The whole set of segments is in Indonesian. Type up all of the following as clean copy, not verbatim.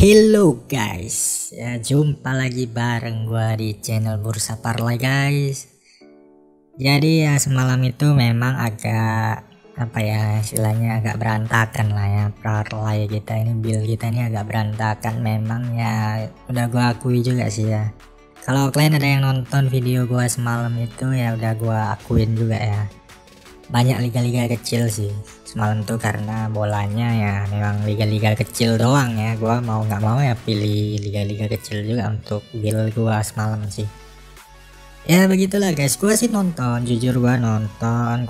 Hello guys, ya jumpa lagi bareng gua di channel Bursa Parlay guys. Jadi ya semalam itu memang agak istilahnya agak berantakan lah ya parlay kita ini, build kita ini agak berantakan memang ya, udah gua akui juga sih ya. Kalau kalian ada yang nonton video gua semalam itu ya udah gua akuin juga ya. Banyak liga-liga kecil sih semalam tuh karena bolanya ya memang liga-liga kecil doang ya. Gua mau nggak mau ya pilih liga-liga kecil juga untuk build gua semalam sih. Ya begitulah guys, gua sih nonton, jujur gua nonton,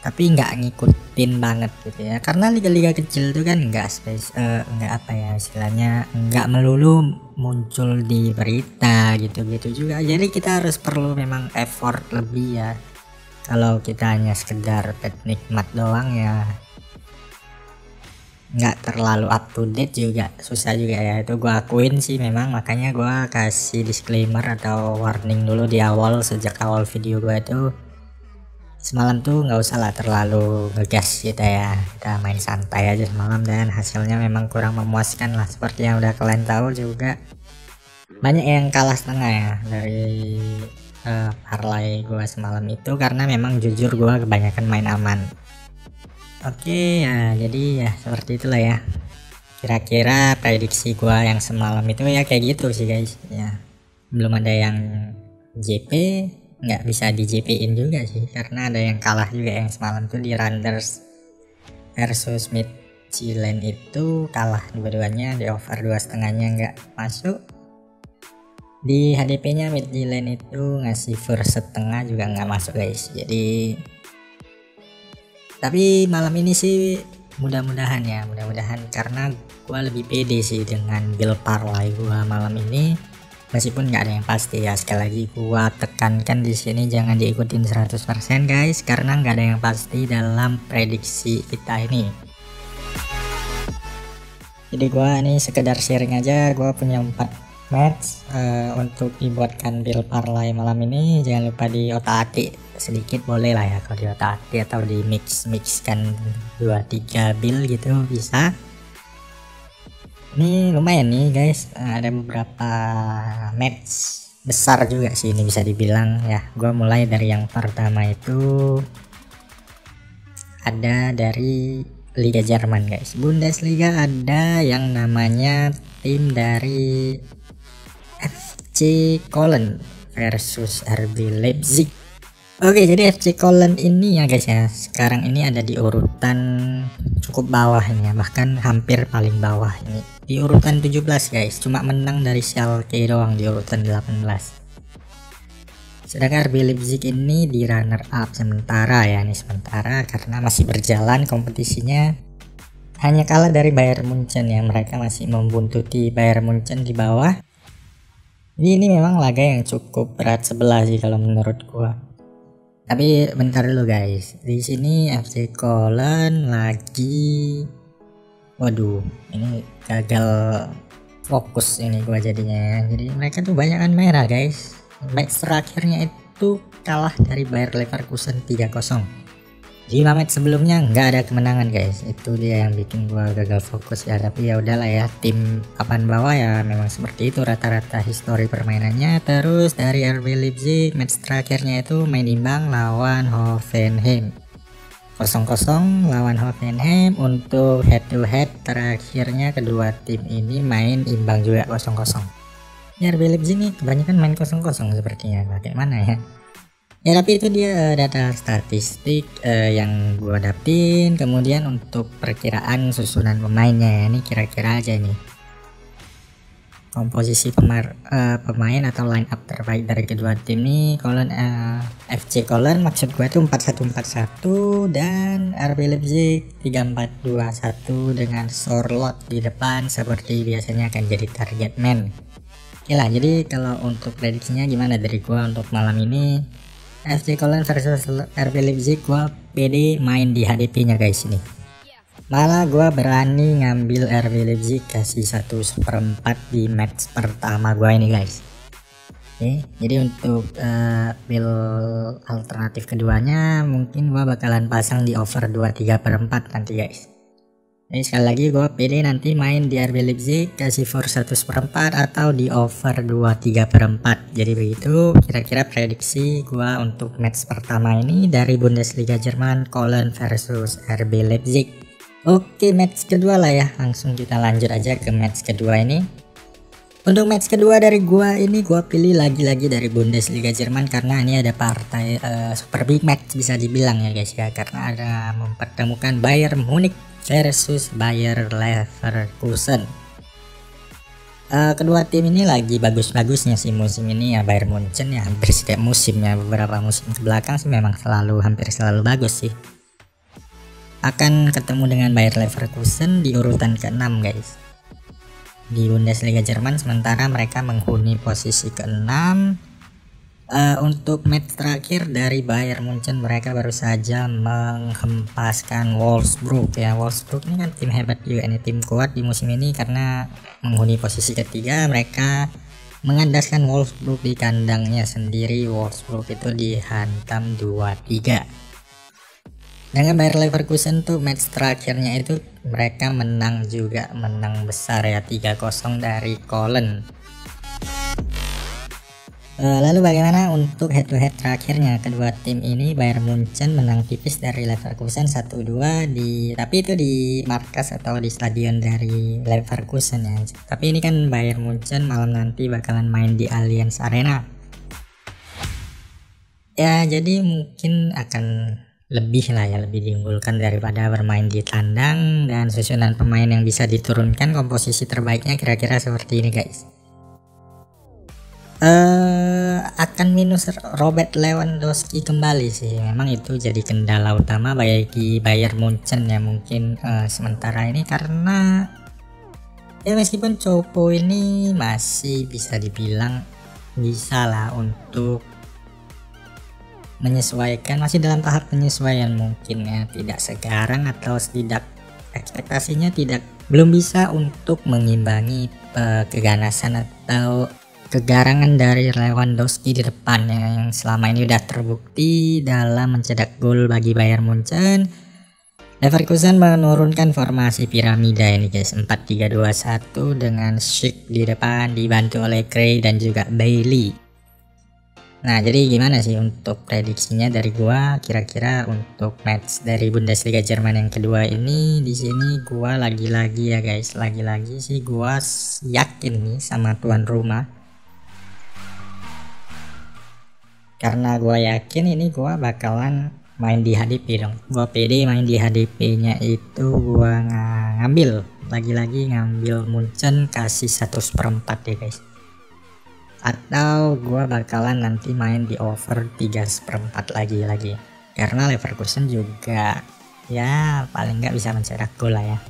tapi nggak ngikutin banget gitu ya. Karena liga-liga kecil tuh kan nggak istilahnya nggak melulu muncul di berita gitu-gitu juga. Jadi kita harus perlu memang effort lebih ya. Kalau kita hanya sekedar nikmat doang ya nggak terlalu up to date juga, susah juga ya, itu gua akuin sih memang. Makanya gua kasih disclaimer atau warning dulu di awal, sejak awal video gua itu semalam tuh nggak usah lah terlalu ngegas kita ya, kita main santai aja semalam dan hasilnya memang kurang memuaskan lah. Seperti yang udah kalian tahu juga, banyak yang kalah setengah ya dari parlay gua semalam itu karena memang jujur gua kebanyakan main aman. Oke ya, jadi ya seperti itulah ya kira-kira prediksi gua yang semalam itu ya, kayak gitu sih guys ya. Belum ada yang JP, nggak bisa di JP-in juga sih karena ada yang kalah juga yang semalam tuh di Randers versus Midtjylland itu kalah dua-duanya, di over 2,5-nya nggak masuk. Di HDP nya Midtjylland itu ngasih first setengah juga nggak masuk guys. Jadi tapi malam ini sih mudah-mudahan karena gua lebih pede sih dengan build parlay gua malam ini, meskipun nggak ada yang pasti ya. Sekali lagi gua tekankan di sini jangan diikutin 100% guys, karena nggak ada yang pasti dalam prediksi kita ini. Jadi gua ini sekedar sharing aja, gua punya 4 match untuk dibuatkan build parlay malam ini. Jangan lupa di otak-atik sedikit boleh lah ya, kalau di otak-atik atau di mixkan 2-3 build gitu bisa. Ini lumayan nih guys, ada beberapa match besar juga sih ini bisa dibilang ya. Gua mulai dari yang pertama itu ada dari Liga Jerman guys, Bundesliga. Ada yang namanya tim dari FC Köln versus RB Leipzig. Oke, jadi FC Köln ini ya guys ya, sekarang ini ada di urutan cukup bawah ini ya, bahkan hampir paling bawah ini, di urutan 17 guys, cuma menang dari Schalke doang di urutan 18. Sedangkan RB Leipzig ini di runner up sementara ya, ini sementara karena masih berjalan kompetisinya, hanya kalah dari Bayern Munchen ya, mereka masih membuntuti Bayern Munchen di bawah. Jadi ini memang laga yang cukup berat sebelah sih kalau menurut gua. Tapi bentar dulu guys, di sini FC Köln lagi, waduh, ini gagal fokus ini gua jadinya. Jadi mereka tuh banyakan merah guys. Match terakhirnya itu kalah dari Bayer Leverkusen 3-0. Di 5 match sebelumnya nggak ada kemenangan guys, itu dia yang bikin gua gagal fokus ya. Tapi ya udahlah ya, tim papan bawah ya memang seperti itu rata-rata histori permainannya. Terus dari RB Leipzig match terakhirnya itu main imbang lawan Hoffenheim 0-0 lawan Hoffenheim. Untuk head to head terakhirnya kedua tim ini main imbang juga 0-0 ya. RB Leipzig nih kebanyakan main 0-0 sepertinya, bagaimana ya. Ya tapi itu dia data statistik yang gua dapin. Kemudian untuk perkiraan susunan pemainnya ya, ini kira-kira aja nih komposisi pemain atau line up terbaik dari kedua tim nih. FC Köln maksud gue itu 4-1-4-1 dan RB Leipzig 3-4-2-1 dengan Sorloth di depan seperti biasanya akan jadi target man. Oke lah, jadi kalau untuk prediksinya gimana dari gua untuk malam ini, FC Köln versus RB Leipzig, gua pede main di HDP nya guys ini. Malah gua berani ngambil RB Leipzig kasih 1/4 di match pertama gua ini guys. Oke, jadi untuk build alternatif keduanya mungkin gua bakalan pasang di over 23/4 nanti guys. Ini sekali lagi gue pilih nanti main di RB Leipzig kasih for 1/4 atau di over 23/4. Jadi begitu kira-kira prediksi gue untuk match pertama ini dari Bundesliga Jerman, Köln versus RB Leipzig. Oke, match kedua lah ya, langsung kita lanjut aja ke match kedua ini. Untuk match kedua dari gua ini gua pilih lagi-lagi dari Bundesliga Jerman karena ini ada partai super big match bisa dibilang ya guys ya, karena ada mempertemukan Bayern Munich versus Bayer Leverkusen. Kedua tim ini lagi bagus-bagusnya sih musim ini ya. Bayern Munchen ya hampir setiap musim ya, beberapa musim kebelakang sih memang hampir selalu bagus sih. Akan ketemu dengan Bayer Leverkusen di urutan ke-6 guys di Bundesliga Jerman, sementara mereka menghuni posisi ke-6. Untuk match terakhir dari Bayern Munchen, mereka baru saja menghempaskan Wolfsburg ya. Wolfsburg ini kan tim hebat juga, ini tim kuat di musim ini karena menghuni posisi ketiga. Mereka mengandaskan Wolfsburg di kandangnya sendiri. Wolfsburg itu dihantam 2-3. Dengan Bayer Leverkusen tuh match terakhirnya itu mereka menang juga, menang besar ya 3-0 dari Köln. Lalu bagaimana untuk head to head terakhirnya kedua tim ini? Bayern Munchen menang tipis dari Leverkusen 1-2 tapi itu di markas atau di stadion dari Leverkusen ya. Tapi ini kan Bayern Munchen malam nanti bakalan main di Allianz Arena. Ya jadi mungkin akan lebih diunggulkan daripada bermain di tandang, dan susunan pemain yang bisa diturunkan komposisi terbaiknya kira-kira seperti ini guys. Akan minus Robert Lewandowski kembali sih, memang itu jadi kendala utama bagi Bayern Munchen ya mungkin sementara ini, karena ya meskipun Copo ini masih bisa dibilang bisa lah untuk menyesuaikan, masih dalam tahap penyesuaian mungkin ya, tidak sekarang atau tidak ekspektasinya belum bisa untuk mengimbangi keganasan atau kegarangan dari Lewandowski di depannya yang selama ini udah terbukti dalam mencetak gol bagi Bayern Munchen. Leverkusen menurunkan formasi piramida ini guys, 4-3-2-1 dengan Schick di depan dibantu oleh Gray dan juga Bailey. Nah jadi gimana sih untuk prediksinya dari gua, kira-kira untuk match dari Bundesliga Jerman yang kedua ini, di sini gua lagi-lagi ya guys, lagi-lagi sih gua yakin nih sama tuan rumah. Karena gue yakin ini gue bakalan main di HDP dong. Gue pede main di HDP nya itu gue ngambil lagi-lagi ngambil Munchen kasih 1/4 ya guys. Atau gue bakalan nanti main di over 3/4 lagi. Karena Leverkusen juga ya paling nggak bisa mencetak gol lah ya.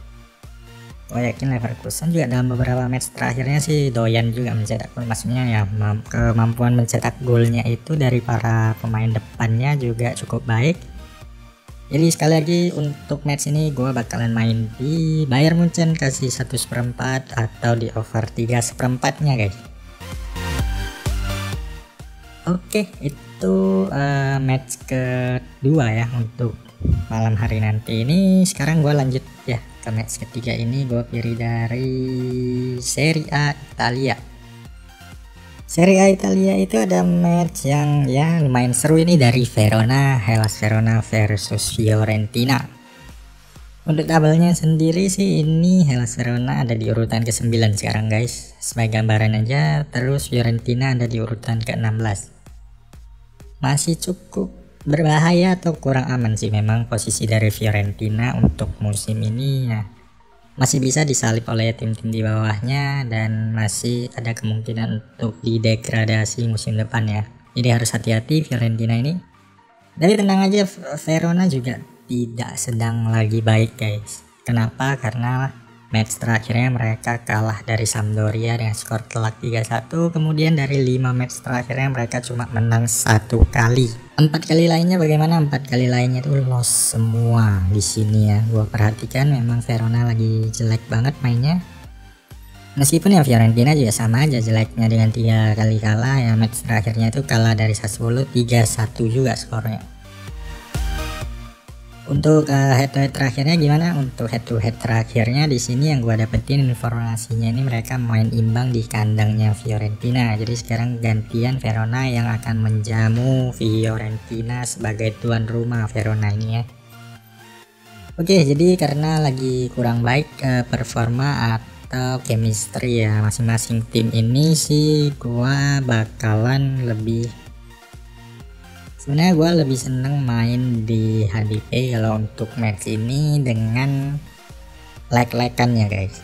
Gue yakin Leverkusen juga dalam beberapa match terakhirnya sih doyan juga mencetak gol, maksudnya ya kemampuan mencetak golnya itu dari para pemain depannya juga cukup baik. Jadi sekali lagi untuk match ini gue bakalan main di Bayern Munchen kasih 1/4 atau di over 3/4 nya guys. Oke, itu match kedua ya untuk malam hari nanti ini. Sekarang gue lanjut ya ke match ketiga ini, gue pilih dari Serie A Italia. Serie A Italia itu ada match yang ya lumayan seru ini dari Hellas Verona versus Fiorentina. Untuk tabelnya sendiri sih ini Hellas Verona ada di urutan ke-9 sekarang guys, sebagai gambaran aja. Terus Fiorentina ada di urutan ke-16. Masih cukup berbahaya atau kurang aman sih memang posisi dari Fiorentina untuk musim ini ya. Masih bisa disalip oleh tim-tim di bawahnya dan masih ada kemungkinan untuk didegradasi musim depan ya. Jadi harus hati-hati Fiorentina ini. Tapi tenang aja, Verona juga tidak sedang lagi baik guys. Kenapa? Karena match terakhirnya mereka kalah dari Sampdoria dengan skor telak 3-1. Kemudian dari 5 match terakhirnya mereka cuma menang 1 kali. 4 kali lainnya bagaimana? 4 kali lainnya itu loss semua di sini ya. Gua perhatikan memang Verona lagi jelek banget mainnya. Meskipun ya Fiorentina juga sama aja jeleknya dengan 3 kali kalah ya. Match terakhirnya itu kalah dari Sassuolo 3-1 juga skornya. Untuk head to head terakhirnya gimana? Untuk head to head terakhirnya di sini yang gua dapetin informasinya ini mereka main imbang di kandangnya Fiorentina. Jadi sekarang gantian Verona yang akan menjamu Fiorentina sebagai tuan rumah Verona ini ya. Oke, jadi karena lagi kurang baik performa atau chemistry ya masing-masing tim ini sih, gua bakalan lebih sebenarnya gue lebih seneng main di HDP kalau untuk match ini dengan lag-lagannya guys.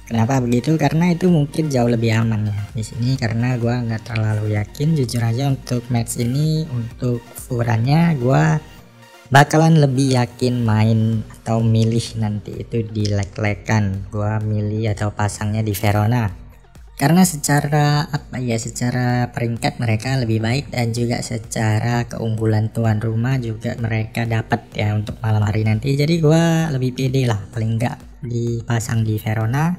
Kenapa begitu? Karena itu mungkin jauh lebih aman ya di sini, karena gue nggak terlalu yakin jujur aja untuk match ini. Untuk ukurannya gue bakalan lebih yakin main atau milih nanti itu di lag-lagan. Gue milih atau pasangnya di Verona. Karena secara secara peringkat mereka lebih baik dan juga secara keunggulan tuan rumah juga mereka dapat ya untuk malam hari nanti. Jadi gua lebih pede lah paling enggak dipasang di Verona.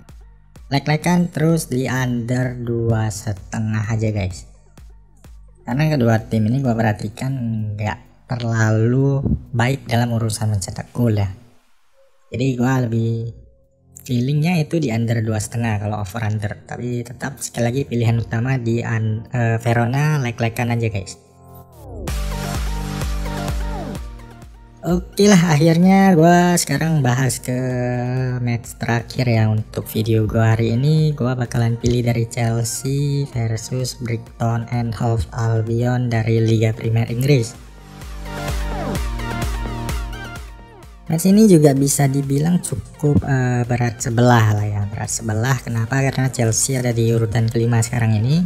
Lag-lagan terus di under 2,5 aja guys. Karena kedua tim ini gua perhatikan enggak terlalu baik dalam urusan mencetak gol ya. Jadi gua lebih feelingnya itu di under 2,5 kalau over under, tapi tetap sekali lagi pilihan utama di Verona lag-lagan aja guys. Oke lah, akhirnya gua sekarang bahas ke match terakhir ya untuk video gua hari ini. Gua bakalan pilih dari Chelsea versus Brighton and Hove Albion dari Liga Premier Inggris. Match ini juga bisa dibilang cukup berat sebelah lah ya, berat sebelah. Kenapa? Karena Chelsea ada di urutan kelima sekarang ini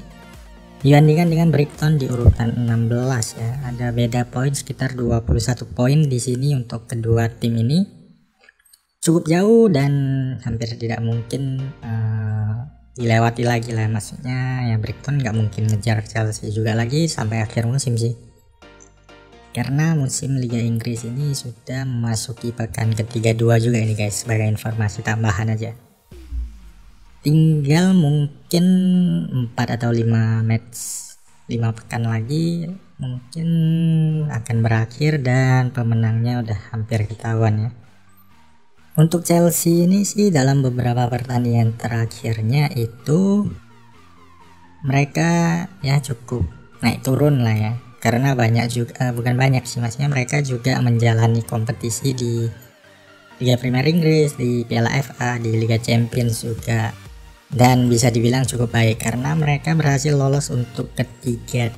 dibandingkan dengan Brighton di urutan 16 ya. Ada beda poin sekitar 21 poin di sini untuk kedua tim ini. Cukup jauh dan hampir tidak mungkin dilewati lagi lah, maksudnya ya Brighton nggak mungkin ngejar Chelsea juga lagi sampai akhir musim sih. Karena musim Liga Inggris ini sudah memasuki pekan ke-32 juga ini guys, sebagai informasi tambahan aja. Tinggal mungkin 4 atau 5 match, 5 pekan lagi mungkin akan berakhir dan pemenangnya udah hampir ketahuan ya. Untuk Chelsea ini sih dalam beberapa pertandingan terakhirnya itu mereka ya cukup naik turun lah ya. Karena banyak juga, bukan banyak sih, maksudnya mereka juga menjalani kompetisi di Liga Premier Inggris, di Piala FA, di Liga Champions juga, dan bisa dibilang cukup baik karena mereka berhasil lolos untuk ketiga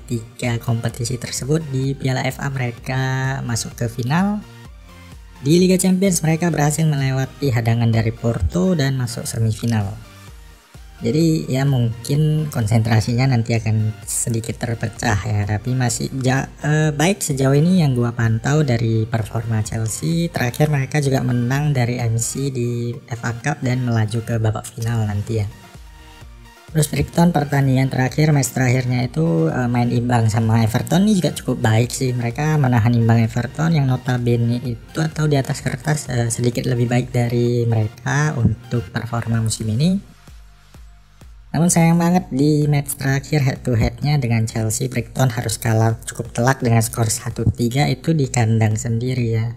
kompetisi tersebut. Di Piala FA mereka masuk ke final, di Liga Champions mereka berhasil melewati hadangan dari Porto dan masuk semifinal. Jadi ya mungkin konsentrasinya nanti akan sedikit terpecah ya, tapi masih baik sejauh ini yang gua pantau dari performa Chelsea. Terakhir mereka juga menang dari MC di FA Cup dan melaju ke babak final nanti ya. Terus Brighton pertandingan terakhir, match terakhirnya itu main imbang sama Everton. Ini juga cukup baik sih, mereka menahan imbang Everton yang notabene itu atau di atas kertas sedikit lebih baik dari mereka untuk performa musim ini. Namun sayang banget di match terakhir head to headnya dengan Chelsea, Brighton harus kalah cukup telak dengan skor 1-3 itu di kandang sendiri ya.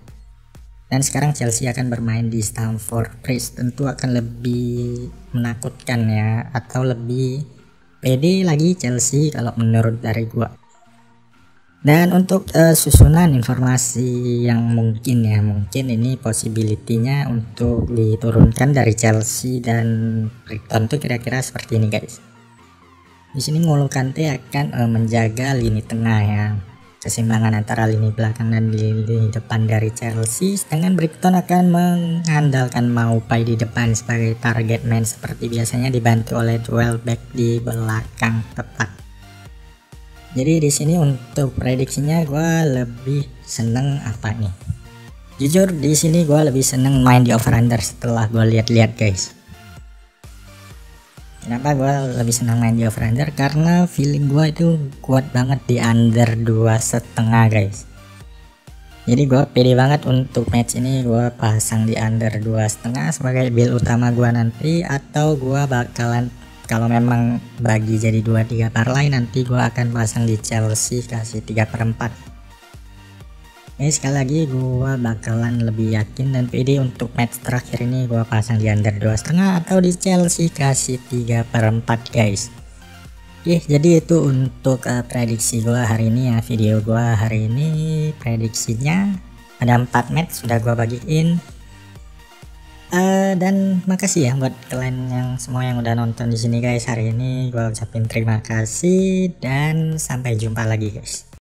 Dan sekarang Chelsea akan bermain di Stamford Bridge, tentu akan lebih menakutkan ya, atau lebih pede lagi Chelsea kalau menurut dari gua. Dan untuk susunan informasi yang mungkin ini possibility-nya untuk diturunkan dari Chelsea dan Brighton tuh kira-kira seperti ini guys. Di sini N'Golo Kante akan menjaga lini tengah ya, keseimbangan antara lini belakang dan lini depan dari Chelsea, sedangkan Brighton akan mengandalkan Maupay di depan sebagai target man seperti biasanya, dibantu oleh duel back di belakang tepat. Jadi di sini untuk prediksinya gue lebih seneng apa nih? Jujur di sini gue lebih seneng main di over under setelah gue lihat-lihat guys. Kenapa gue lebih senang main di over under? Karena feeling gue itu kuat banget di under 2,5 guys. Jadi gue pede banget untuk match ini, gue pasang di under 2,5 sebagai build utama gue nanti, atau gue bakalan kalau memang bagi jadi 2-3 parlay nanti gue akan pasang di Chelsea kasih 3/4. Sekali lagi gua bakalan lebih yakin dan pede untuk match terakhir ini gua pasang di under 2,5 atau di Chelsea kasih 3/4 guys. Oke, jadi itu untuk prediksi gua hari ini ya, video gua hari ini prediksinya ada 4 match sudah gua bagiin. Dan makasih ya buat kalian yang semua yang udah nonton di sini guys hari ini. Gua ucapin terima kasih dan sampai jumpa lagi guys.